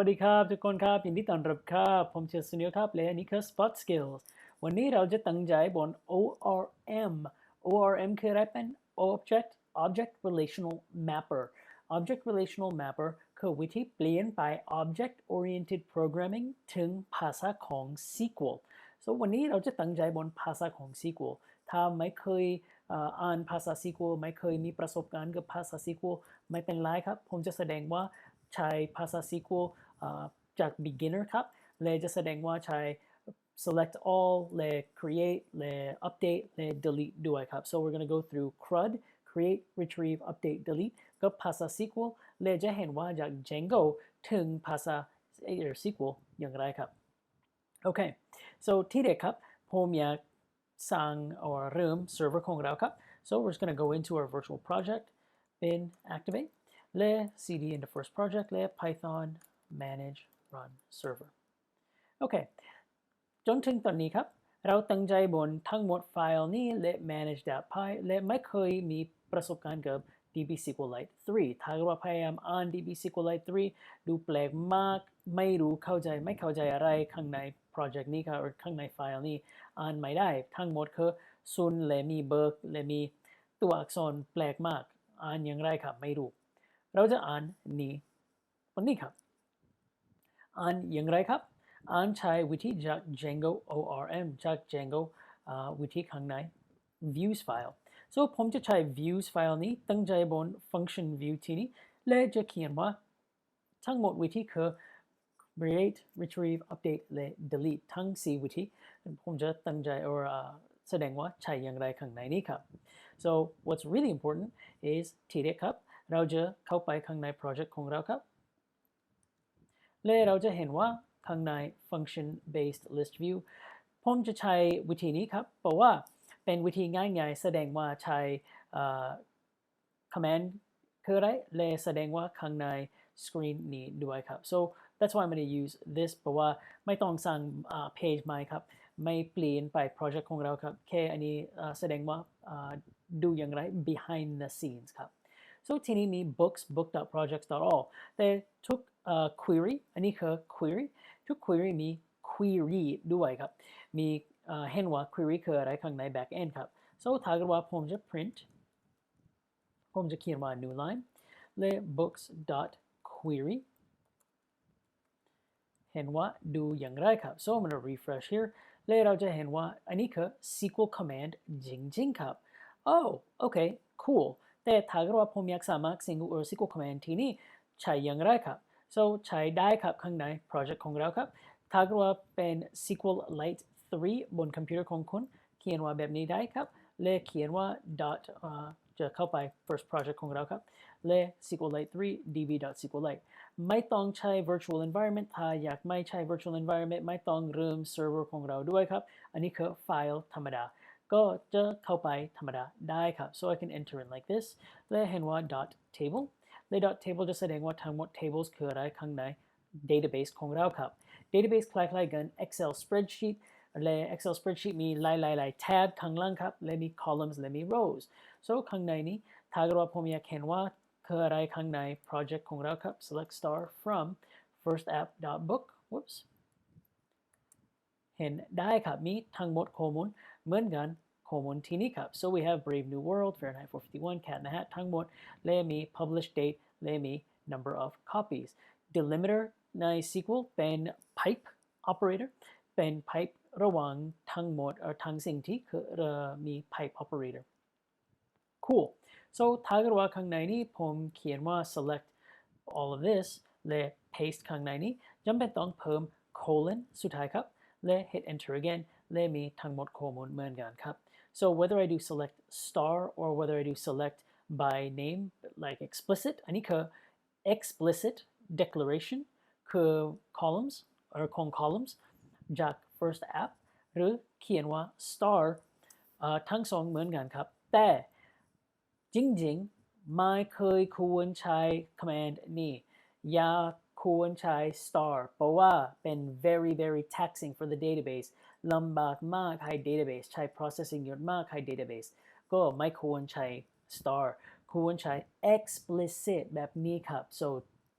วัสดีครับทุกคนครับยินดีต้อนรับครับผมชื่อสุนิลครับและอันนี้คือ Spot Skills วันนี้เราจะตั้งใจบน ORM ORM คืออะไรเป็น Object Relational Mapper Object Relational Mapper คือวิธีเปลี่ยนไป Object Oriented Programming ถึงภาษาของ SQL so วันนี้เราจะตั้งใจบนภาษาของ SQL ถ้าไม่เคยอ่านภาษา SQL ไม่เคยมีประสบการณ์กับภาษา SQL ไม่เป็นไรครับผมจะแสดงว่าใช้ภาษา SQL จาก beginner ครับและจะแสดงว่าใช้ select all และ create และ update และ delete ด้วยครับ so we're going to go through CRUD create retrieve update delete กับภาษา SQL และจะเห็นว่าจาก Django ถึงภาษา SQL อย่างไรครับโอเค so ที่เด็กครับผมอยากสร้างเริ่ม server ของเราครับ so we're just going to go into our virtual project bin activate และ cd into first project และ python manage run server โอเคจนถึงตอนนี้ครับเราตั้งใจบนทั้งหมดไฟล์นี้และ manage.py และไม่เคยมีประสบการณ์กับ DB SQLite 3 ถ้าเราพยายามอ่าน DB SQLite 3 ดูแปลกมากไม่รู้ไม่เข้าใจอะไรข้างในโปรเจกต์นี้ครับหรือข้างในไฟล์นี้อ่านไม่ได้ทั้งหมดคือซุนและมีเบิร์กและมีตัวอักษรแปลกมากอ่านอย่างไรครับไม่รู้เราจะอ่านนี้วันนี้ครับอ่านอย่างไรครับอ่านใช้วิธีจาก Django ORM จาก Django วิธีข้างใน views file so ผมจะใช้ views file นี้ตั้งใจบน function view ที่นี้และจะเขียนว่าทั้งหมดวิธีคือ create retrieve update และ delete ทั้ง4วิธีผมจะตั้งใจแสดงว่าใช้อย่างไรข้างในนี้ครับ so what's really important is ที่เด็กครับเราจะเข้าไปข้างใน project ของเราครับและเราจะเห็นว่าข้างใน function based list view ผมจะใช้วิธีนี้ครับเพราะว่าเป็นวิธีง่ายๆแสดงว่าใช้ command คืออะไรและแสดงว่าข้างใน screen นี้ด้วยครับ so that's why I'm going to use this เพราะว่าไม่ต้องสร้าง page ใหม่ครับไม่เปลี่ยนไป project ของเราครับแค่อันนี้แสดงว่าดูอย่างไร behind the scenes ครับ so ที่นี้มี books book.projects.all แต่ทุกquery อันนี้คือ query ทุก query มี query ด้วยครับมีเห็นว่า query คืออะไรข้างใน back end ครับ so ถ้าเกิดว่าผมจะ print ผมจะเขียนว่า new line และ books.query เห็นว่าดูอย่างไรครับ so I'm going to refresh here และเราจะเห็นว่าอันนี้คือ SQL command จริงๆครับ oh okay cool แต่ถ้าเกิดว่าผมอยากสามารถ SQL command ที่นี่ใช้อย่างไรครับ so ใช้ได้ครับข้างใน project ของเราครับถ้าเกิดว่าเป็น SQLite 3 บนคอมพิวเตอร์ของคุณเขียนว่าแบบนี้ได้ครับและเขียนว่า จะเข้าไป first project ของเราครับและ SQLite 3 db.sqlite ไม่ต้องใช้ virtual environment ถ้าอยากไม่ใช้ virtual environment ไม่ต้องเริ่ม server ของเราด้วยครับอันนี้คือไฟล์ธรรมดาก็จะเข้าไปธรรมดาได้ครับ so I can enter in like this และเห็นว่า .table และ .table จะแสดงว่าทั้งหมด tables คืออะไรข้างใน database ของเราครับ database คล้ายๆกัน Excel spreadsheet และ Excel spreadsheet มีหลายๆ tab ข้างล่างครับและมี columns และมี rows so ข้างในนี้ถ้าเกิดว่าผมอยากเห็นว่าคืออะไรข้างใน project ของเราครับ select star from first app.book whoops เห็นได้ครับมีทั้งหมดข้อมูลเหมือนกันข้อมูลที่นี่ครับ so we have Brave New World Fahrenheit 451 Cat in the Hat ทั้งหมดและมี published date และมี number of copies delimiter ใน SQL เป็น pipe operator เป็น pipe ระหว่างทั้งหมดทั้งสิ่งที่คือมี pipe operator cool so ถ้าเกิดว่าข้างในนี้ผมเขียนว่า select all of this และ paste ข้างในนี้จำเป็นต้องเพิ่ม colon สุดท้ายครับและ hit enter again และมีทั้งหมดข้อมูลเหมือนกันครับ so whether I do select star or whether I do select by name like explicit อันนี้คือ explicit declaration คือ columns ของ columns จาก first app หรือเขียนว่า star ทั้งสองเหมือนกันครับแต่จริงๆไม่เคยควรใช้ command นี้อย่าควรใช้ star เพราะว่าเป็น very taxing for the database ลำบากมากให้ database ใช้ processing เยอะมากให้ database ก็ไม่ควรใช้ star ควรใช้ explicit แบบนี้ครับ so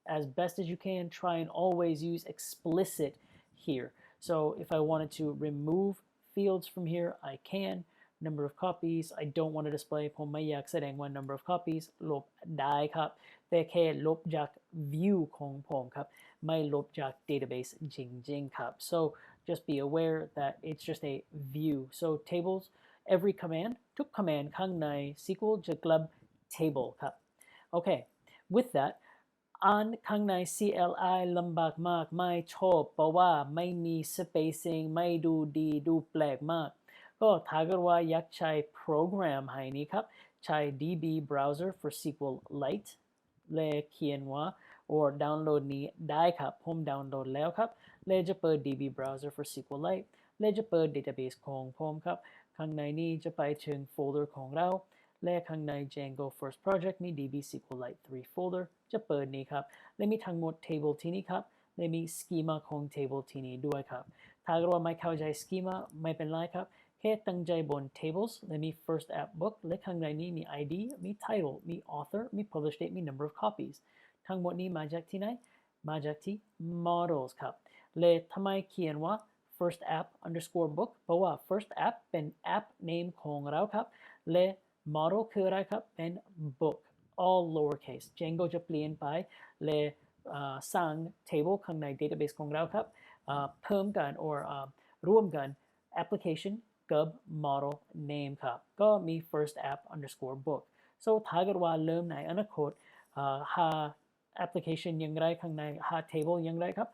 as best as you can. Try and always use explicit here. So if I wanted to remove fields from here, I can. Number of copies, I don't want to display ผมไม่อยากแสดงว่า number of copies ลบได้ครับแต่แค่ลบจาก view ของผมครับไม่ลบจาก database จริงๆครับ so just be aware that it's just a view so tables every command ทุก command ข้างใน SQL จะกลับ table ครับ okay with that อ่านข้างใน CLI ลำบากมากไม่ชอบเพราะว่าไม่มี spacing ไม่ดูดีดูแปลกมากก็ถ้าเกิดว่าอยากใช้โปรแกรมให้นี้ครับใช้ DB browser for SQLite และเขียนว่า or ดาวน์โหลดนี้ได้ครับผมดาวน์โหลดแล้วครับและจะเปิด DB browser for SQLite และจะเปิด database ของผมครับข้างในนี้จะไปถึงโฟลเดอร์ของเราและข้างใน Django first project มี DB SQLite 3 folder จะเปิดนี้ครับและมีทั้งหมด table ที่นี่ครับและมี schema ของ table ที่นี่ด้วยครับถ้าเกิดว่าไม่เข้าใจ schema ไม่เป็นไรครับแค่ตั้งใจบน tables และมี first app book และข้างในนี้มี ID มี title มี author มี publish date มี number of copies ทั้งหมดนี้มาจากที่ไหนมาจากที่ models ครับและทำไมเขียนว่า first app underscore book เพราะว่า first app เป็น app name ของเราครับและ model คืออะไรครับเป็น book all lowercase Django จะเปลี่ยนไปและสร้าง table ข้างใน database ของเราครับเพิ่มกัน or ร่วมกัน application กับ model name ครับก็มี first app underscore book so ถ้าเกิดว่าเริ่มในอนาคตหา application อย่างไรข้างในหา table อย่างไรครับ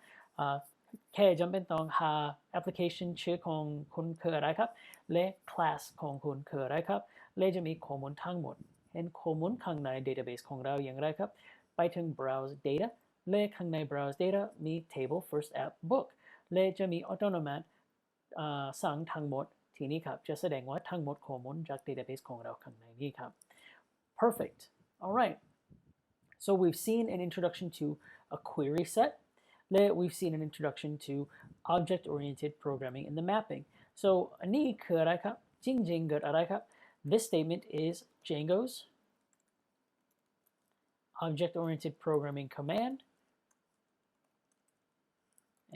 แค่จำเป็นต้องหา application ชื่อของคุณคืออะไรครับและ class ของคุณคืออะไรครับและจะมีข้อมูลทั้งหมดเห็นข้อมูลข้างใน database ของเราอย่างไรครับไปถึง browse data และข้างใน browse data มี table first app book และจะมี autonomous สั่งทั้งหมดทีนี้ครับจะแสดงว่าทั้งหมดข้อมูลจาก database ของเราข้างในนี้ครับ perfect all right so we've seen an introduction to a query set we've seen an introduction to object-oriented programming in the mapping so อันนี้คืออะไรครับจริงๆเกิดอะไรครับ this statement is Django's object-oriented programming command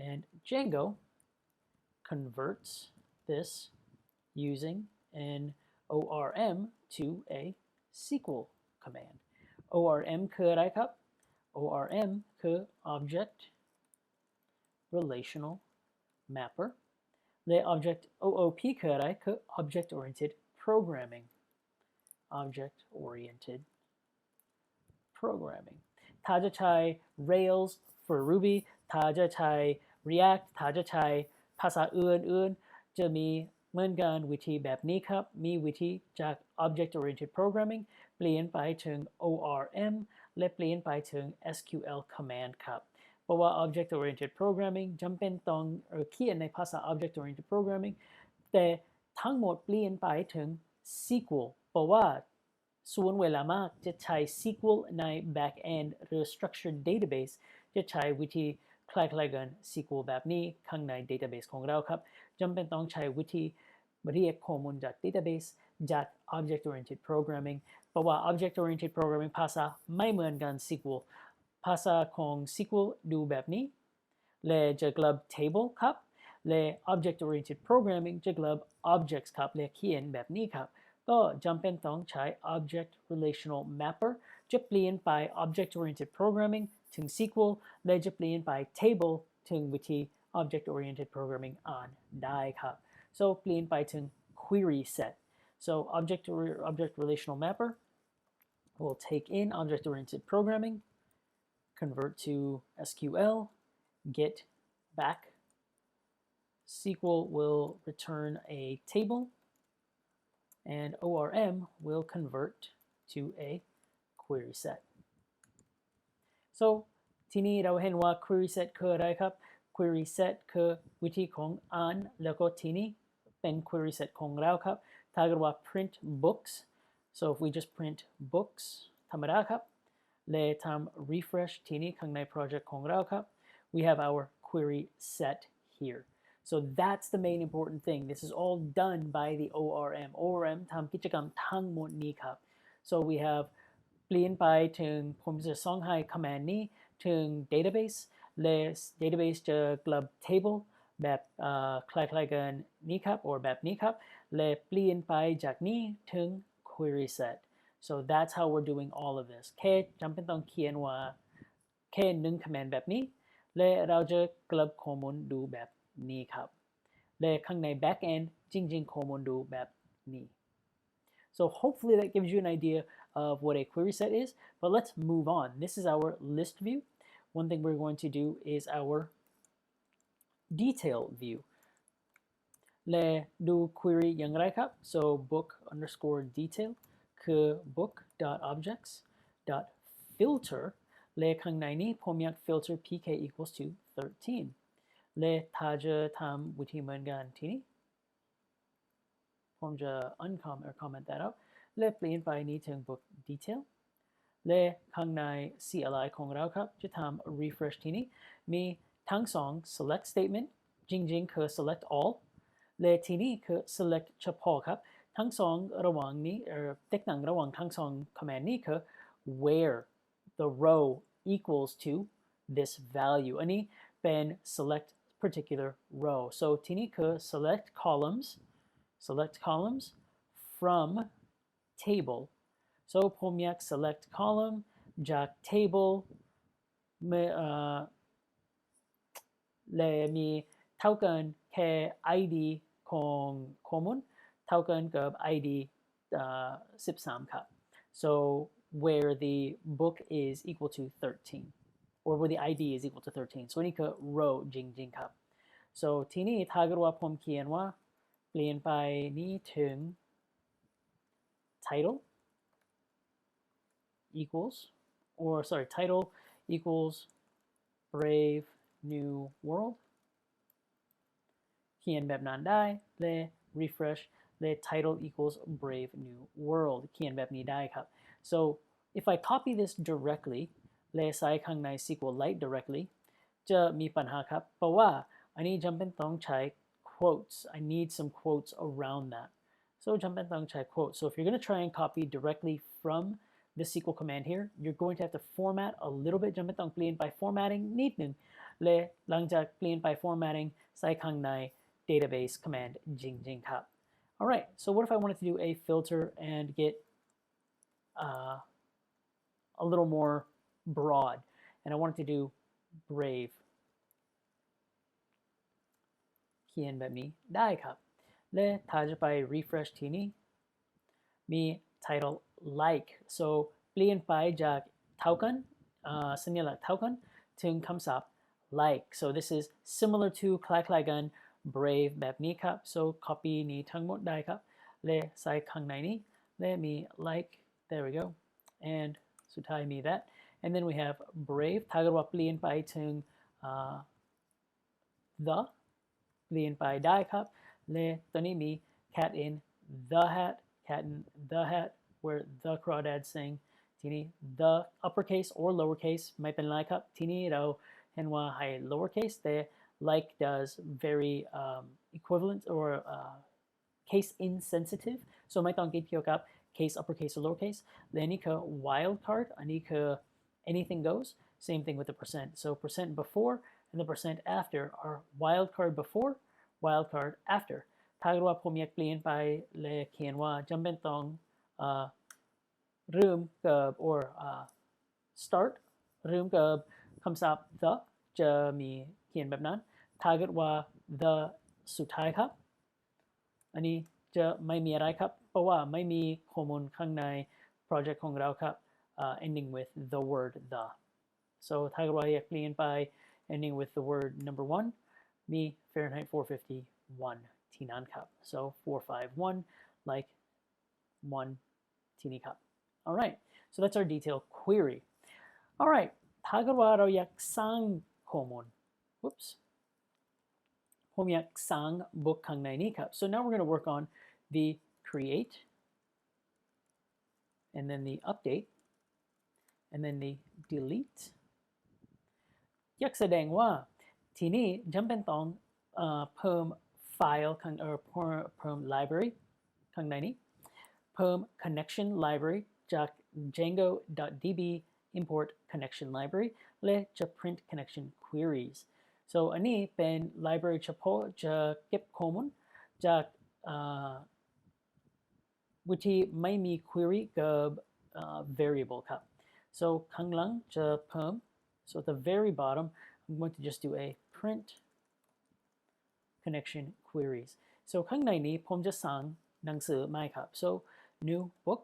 and Django converts this using an ORM to a SQL command ORM คืออะไรครับ ORM คือ Object Relational Mapper และ Object OOP คืออะไรคือ Object Oriented Programming Object Oriented Programming ถ้าจะใช้ Rails for Ruby ถ้าจะใช้ React ถ้าจะใช้ภาษาอื่นๆจะมีเหมือนกันวิธีแบบนี้ครับมีวิธีจาก Object Oriented Programming เปลี่ยนไปถึง ORM และเปลี่ยนไปถึง SQL Command ครับเพราะว่า Object Oriented Programming จำเป็นต้องเขียนในภาษา Object Oriented Programming แต่ทั้งหมดเปลี่ยนไปถึง SQL เพราะว่าส่วนเวลามากจะใช้ SQL ใน Backend หรือ Structured Database จะใช้วิธีคล้ายๆกัน SQL แบบนี้ข้างใน Database ของเราครับจำเป็นต้องใช้วิธีเรียกข้อมูลจาก Database จาก Object Oriented Programming เพราะว่า Object Oriented Programming ภาษาไม่เหมือนกัน SQL ภาษาของ SQL ดูแบบนี้และจะกลับ Table ครับและ Object Oriented Programming จะกลับ Objects ครับและเขียนแบบนี้ครับก็จำเป็นต้องใช้ Object Relational Mapper จะเปลี่ยนไป Object Oriented Programming ถึง SQL และจะเปลี่ยนไป Table ถึงวิธี Object Oriented Programming อ่านได้ครับ so เปลี่ยนไปถึง Query Set so Object Relational Mapper will take in Object Oriented Programming convert to SQL get back SQL will return a table and ORM will convert to a query set so ทีนี้เราเห็นว่า query set คืออะไรครับ query set คือวิธีของอ่านแล้วก็ทีนี้เป็น query set ของเราครับถ้าเกิดว่า print books so if we just print books ธรรมดาครับและทำ refresh ทีนี้ข้างใน project ของเราครับ we have our query set here so that's the main important thing this is all done by the ORM ORM ทำกิจกรรมทั้งหมดนี้ครับ so we have เปลี่ยนไปถึงผมจะส่งให้ command นี้ ถึง database และ database จะกลับ table แบบคล้ายๆกันนี้ครับ or แบบนี้ครับและเปลี่ยนไปจากนี้ถึง query set so that's how we're doing all of this แค่จำเป็นต้องเขียนว่าแค่หนึ่ง command แบบนี้และเราจะกลับข้อมูลดูแบบนี้ครับและข้างใน back end จริงๆข้อมูลดูแบบนี้ so hopefully that gives you an idea of what a query set is but let's move on this is our list view one thing we're going to do is our detail view และดู query อย่างไรครับ so book underscore detail คือ book.objects.filter และข้างในนี้ผมอยาก filter pk equals to 13และถ้าจะทำวิธีเหมือนกันทีนี้ผมจะ uncomment or comment that out และเปลี่ยนไปนี้ถึง book detail และข้างใน CLI ของเราครับจะทำ refresh ทีนี้มีทั้งสอง select statement จริงๆคือ select all และทีนี้คือ select เฉพาะครับทั้งสองระหว่างนี้แตกต่างระหว่างทั้งสอง command นี้คือ where the row equals to this value อันนี้เป็น select particular row so ทีนี้คือ select columns from table so ผมอยาก select column จาก table และมีเท่ากันแค่ id ของข้อมูลเท่ากันกับ id 13ครับ so where the book is equal to 13 or where the id is equal to 13 so นี่คือ row จริงๆครับ so ทีนี้ถ้าเกิดว่าผมเขียนว่าเปลี่ยนไปนี้ถึง title equals or sorry title equals brave new world เขียนแบบนั้นได้และ refresh และ title equals brave new world เขียนแบบนี้ได้ครับ so if I copy this directly และใส่ข้างใน SQLite directly จะมีปัญหาครับเพราะว่าอันนี้จำเป็นต้องใช้ quotes I need some quotes around that so จำเป็นต้องใช้ quotes so if you're going to try and copy directly from the SQL command here you're going to have to format a little bit จำเป็นต้องเปลี่ยนไป formatting นิดหนึ่งและหลังจากเปลี่ยนไป formatting ใส่ข้างใน database command จริงๆครับ alright so what if I wanted to do a filter and get a little more broad and I wanted to do brave เขียนแบบนี้ได้ครับและถ้าจะไป refresh ทีนี้มี title like so เปลี่ยนไปจากเท่ากันสัญลักษณ์เท่ากันถึงคำศัพท์ like so this is similar to คล้ายๆกัน brave แบบนี้ครับ so copy นี้ทั้งหมดได้ครับและใส่ข้างในนี้และมี like there we go and สุดท้ายมี that and then we have brave ถ้าเกิดว่าเปลี่ยนไปถึง the เปลี่ยนไปได้ครับและตัวนี้มี cat in the hat where the crawdad sing ทีนี้ the uppercase or lowercase ไม่เป็นไรครับทีนี้เราเห็นว่าให้ lowercase แต่ like does very equivalent or case insensitive so ไม่ต้องคิดเกี่ยวกับ case uppercase or lowercase และนี่คือ wildcard อันนี้คือ anything goes same thing with the percent so percent before and the percent after are wildcard before wildcard after ถ้าเกิดว่าผมอยากเปลี่ยนไปและเขียนว่าจำเป็นต้องเริ่มกับ or start เริ่มกับคำศัพท์ the จะมีเขียนแบบนั้นถ้าเกิดว่า the สุดท้ายครับอันนี้จะไม่มีอะไรครับเพราะว่าไม่มีข้อมูลข้างใน project ของเราครับending with the word the so ถ้าเกิดว่าอยากเปลี่ยนไป ending with the word number 1มี Fahrenheit 451 ที่นั้นครับ so 451 like 1ที่นี้ครับ alright so that's our detail query alright ถ้าเกิดว่าเราอยากสร้างข้อมูล whoops ผมอยากสร้าง book ข้างในนี้ครับ so now we're going to work on the create and then the update and then the delete อยากแสดงว่าทีนี้จำเป็นต้องเพิ่มไฟล์ข้างเพิ่ม library ข้างในนี้เพิ่ม connection library จาก django.db import connection library และจะ print connection queries so อันนี้เป็น library เฉพาะจะเก็บข้อมูลจากวิธีไม่มี query กับ variable ครับ so ข้างหลังจะเพิ่ม so at the very bottom I'm going to just do a print connection queries so ข้างในนี้ผมจะสั่งหนังสือใหม่ครับ so new book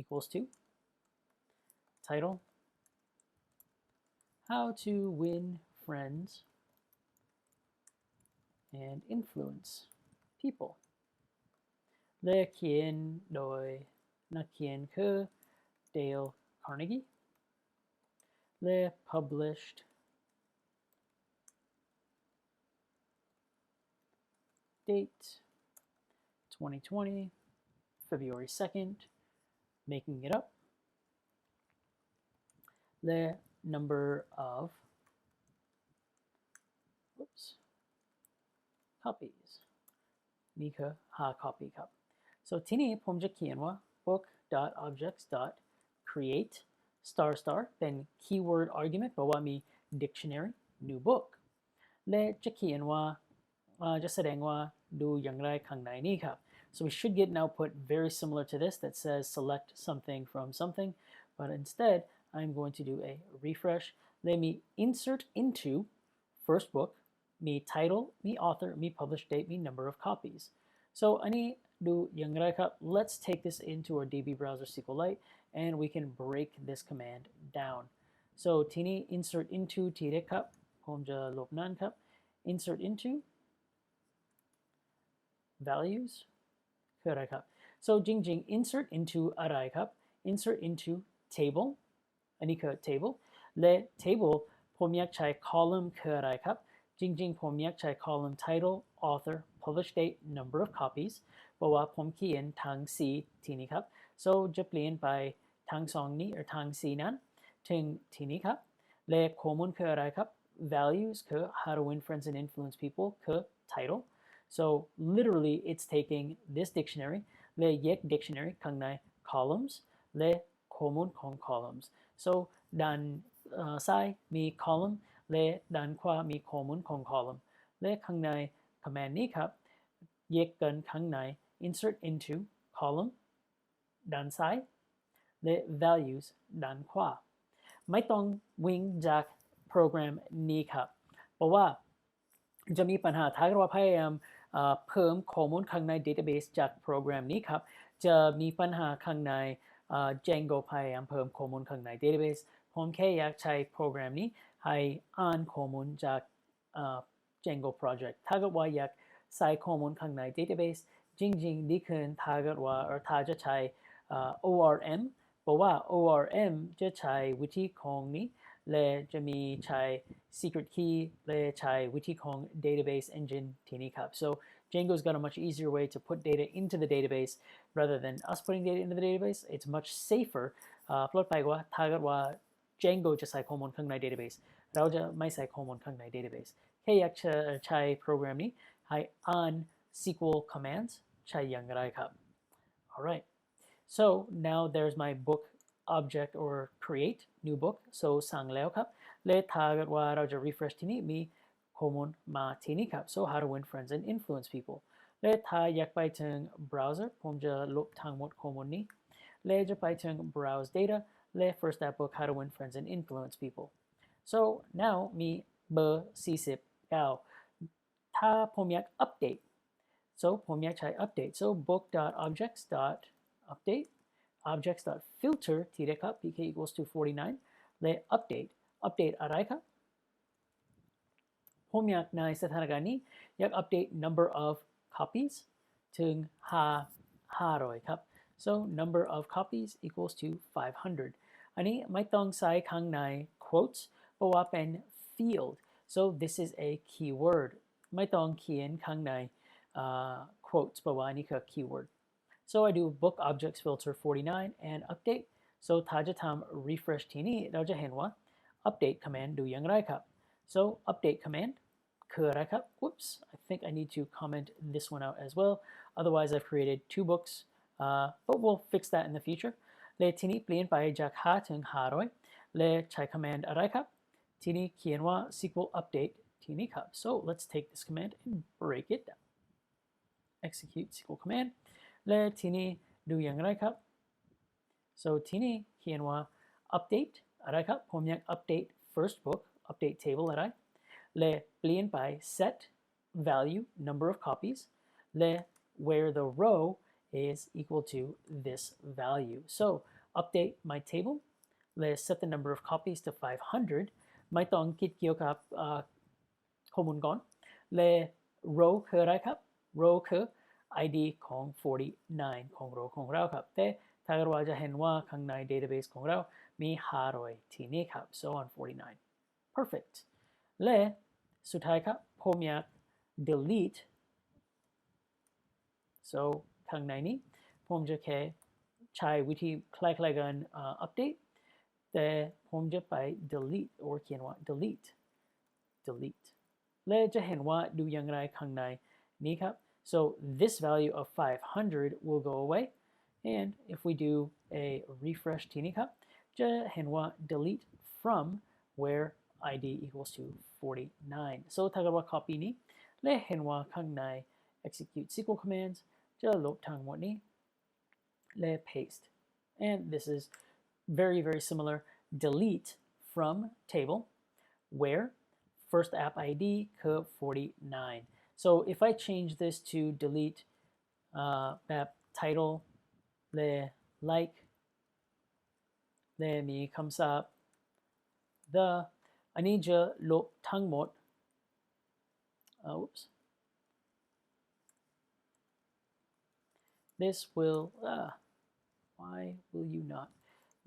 equals to title how to win friends and influence people และเขียนโดยนักเขียนคือ Dale Carnegie และ published date 2020 February 2nd making it up the number of copies นี่คือ5 copy ครับ so ที่นี้ผมจะเขียนว่า book.objects.createเป็น keyword argument แปลว่ามี dictionary new book และจะเขียนว่าจะแสดงว่าดูอย่างไรข้างในนี้ครับ so we should get an output very similar to this that says select something from something but instead I'm going to do a refresh let me insert into first book มี title มี author มี published date มี number of copies so อันนี้ดูอย่างไรครับ let's take this into our DB browser SQLite and we can break this command down so ทีนี้ insert into ทีเด็กครับผมจะลบนั่นครับ insert into values คืออะไรครับ so จริงๆ insert into อะไรครับ insert into table อันนี้คือ table และ table ผมอยากใช้ column คืออะไรครับจริงๆผมอยากใช้ column title author published date number of copies เพราะว่าผมเขียนทาง C ทีนี้ครับ so จะเปลี่ยนไปทาง2นี้หรือทาง C นั้นถึงทีนี้ครับและข้อมูลคืออะไรครับ values คือ how to win friends and influence people คือ title so literally it's taking this dictionary และแยก dictionary ข้างใน columns และข้อมูลของ columns so ด้านซ้ายมี column และด้านขวามีข้อมูลของ column และข้างใน command นี้ครับแยกกันข้างใน insert into column ด้านซ้ายและ values ด้านขวาไม่ต้องวิ่งจากโปรแกรมนี้ครับเพราะว่าจะมีปัญหาถ้าเราพยายามเพิ่มข้อมูลข้างใน database จากโปรแกรมนี้ครับจะมีปัญหาข้างใน Django พยายามเพิ่มข้อมูลข้างใน database ผมแค่อยากใช้โปรแกรมนี้ให้อ่านข้อมูลจาก Django project ถ้าเกิดว่าอยากใส่ข้อมูลข้างใน database จริงๆดีขึ้นถ้าเกิดว่าถ้าจะใช้ ORM เพราะว่า ORM จะใช้วิธีของนี้และจะมีใช้ secret key และใช้วิธีของ database engine ที่นี้ครับ so Django's got a much easier way to put data into the database rather than us putting data into the database it's much safer ปลอดภัยกว่าถ้าเกิดว่า Django จะใส่ข้อมูลข้างใน database เราจะไม่ใส่ข้อมูลข้างใน database แค่อยากจะใช้โปรแกรมนี้ให้อ่าน SQL commands ใช้อย่างไรครับ alright so now there's my book object or create new book so สั่งแล้วครับและถ้าเกิดว่าเราจะ refresh ที่นี้มีข้อมูลมาที่นี้ครับ so how to win friends and influence people และถ้าอยากไปถึง browser ผมจะลบทั้งหมดข้อมูลนี้และจะไปถึง browse data และ first that book how to win friends and influence people so now มีเบอร์49ถ้าผมอยาก update so ผมอยากใช้ update so book.objects.update objects.filter ที่เรียกครับ pk equals to 49และ update อะไรครับผมอยากในสถานการณ์นี้อยาก update number of copies ถึง500ครับ so number of copies equals to 500อันนี้ไม่ต้องใส่ข้างใน quotes เพราะว่าเป็น field so this is a keyword ไม่ต้องเขียนข้างใน quotes เพราะว่านี่คือ keyword so I do book objects filter 49 and update so ถ้าจะทำ refresh ที่นี่เราจะเห็นว่า update command ดูอย่างไรครับ so update command คืออะไรครับ whoops I think I need to comment this one out as well otherwise I've created two books but we'll fix that in the future และทีนี้เปลี่ยนไปจาก5ถึง500และใช้ command อะไรครับทีนี้เขียนว่า SQL update ทีนี้ครับ so let's take this command and break it down execute SQL command และทีนี้ดูอย่างไรครับ so ทีนี้เขียนว่า update อะไรครับผมอยาก update first book update table อะไรและเปลี่ยนไป set value number of copies และ where the row is equal to this value so update my tableและ set the number of copies to 500ไม่ต้องคิดเกี่ยวกับข้อมูลก่อนและ row คืออะไรครับ row คือ id ของ 49 ของ row ของเราครับแต่ถ้าเราจะเห็นว่าข้างใน database ของเรามี500ที่นี่ครับ so on 49 perfect และสุดท้ายครับผมอยาก delete so ข้างในนี้ผมจะแค่ใช้วิธีคล้ายๆกันupdate แต่ผมจะไป delete หรือเขียนว่า delete และจะเห็นว่าดูอย่างไรข้างในนี้ครับ so this value of 500 will go away and if we do a refresh ทีนี้ครับจะเห็นว่า delete from where id equals to 49 so ถ้าเกิดว่า copy นี้และเห็นว่าข้างใน execute SQL commands จะลบทั้งหมดนี้และ paste and this is very similar delete from table where first app id curve 49 so if I change this to delete app title และ like และมีคำศัพท์ the อันนี้จะลบทั้งหมดoops this will why will you not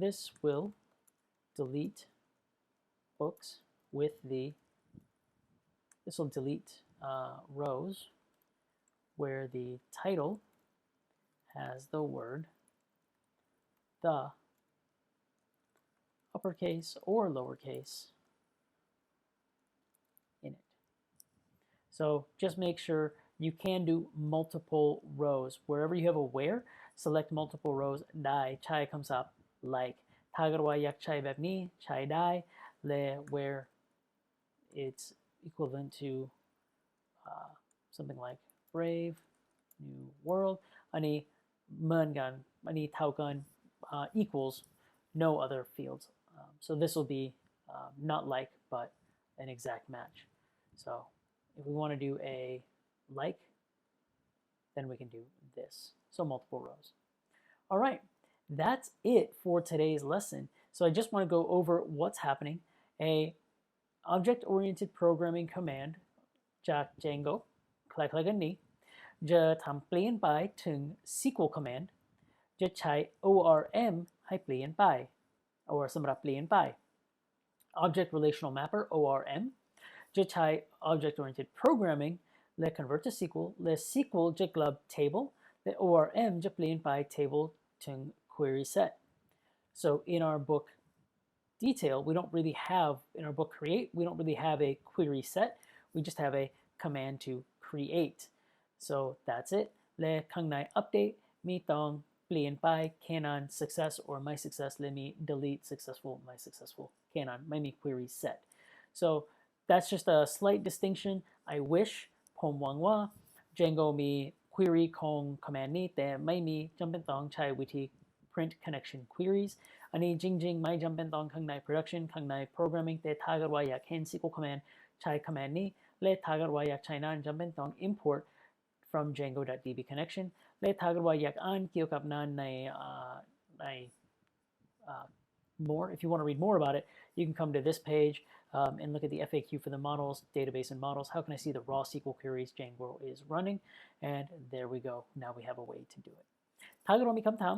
this will delete books with this will delete rows where the title has the word the uppercase or lowercase in it so just make sure you can do multiple rows wherever you have a where select multiple rows ได้ใช้คำศัพท์ like ถ้าเกิดว่าอยากใช้แบบนี้ใช้ได้และ where it's equivalent to something like brave new world อันนี้เหมือนกันอันนี้เท่ากันequals no other fields so this will be not like but an exact match so if we want to do a like then we can do this so multiple rows all right that's it for today's lesson so I just want to go over what's happening a object-oriented programming command จาก Django คล้ายๆกันนี้จะทำเปลี่ยนไปถึง SQL command จะใช้ ORM ให้เปลี่ยนไป or สำหรับเปลี่ยนไป Object Relational Mapper ORM จะใช้ Object-oriented programming และ convert to SQL และ SQL จะกลับ table และ ORM จะเปลี่ยนไป table ถึง query set so in our book detail we don't really have in our book create we don't really have a query set we just have a command to create so that's it และข้างใน update มีต้องเปลี่ยนไป canon success or my success และมี delete successful my successful canon ไม่มี query set so that's just a slight distinction I wish ผมหวังว่า Django มี query ของ command นี้แต่ไม่มีจำเป็นต้องใช้วิธี print connection queries อันนี้จริงๆไม่จำเป็นต้องข้างใน production ข้างใน programming แต่ถ้าเกิดว่าอยากเห็น SQL command ใช้ command นี้และถ้าเกิดว่าอยากใช้นั้นจำเป็นต้อง import from django.db connection และถ้าเกิดว่าอยากอ่านเกี่ยวกับนั้นในmore if you want to read more about it you can come to this page and look at the FAQ for the models database and models how can I see the raw SQL queries Django is running and there we go now we have a way to do it ถ้าเกิดว่ามีคำถาม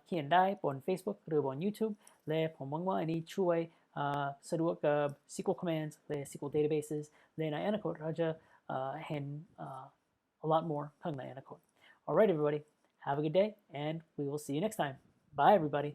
เขียนได้บน Facebook หรือบน YouTube และผมหวังว่าอันนี้ช่วยสะดวกกับ SQL commands และ SQL databases และในอนาคตเราจะเห็นa lot moreข้างในอนาคต Alright everybody have a good day and we will see you next time bye everybody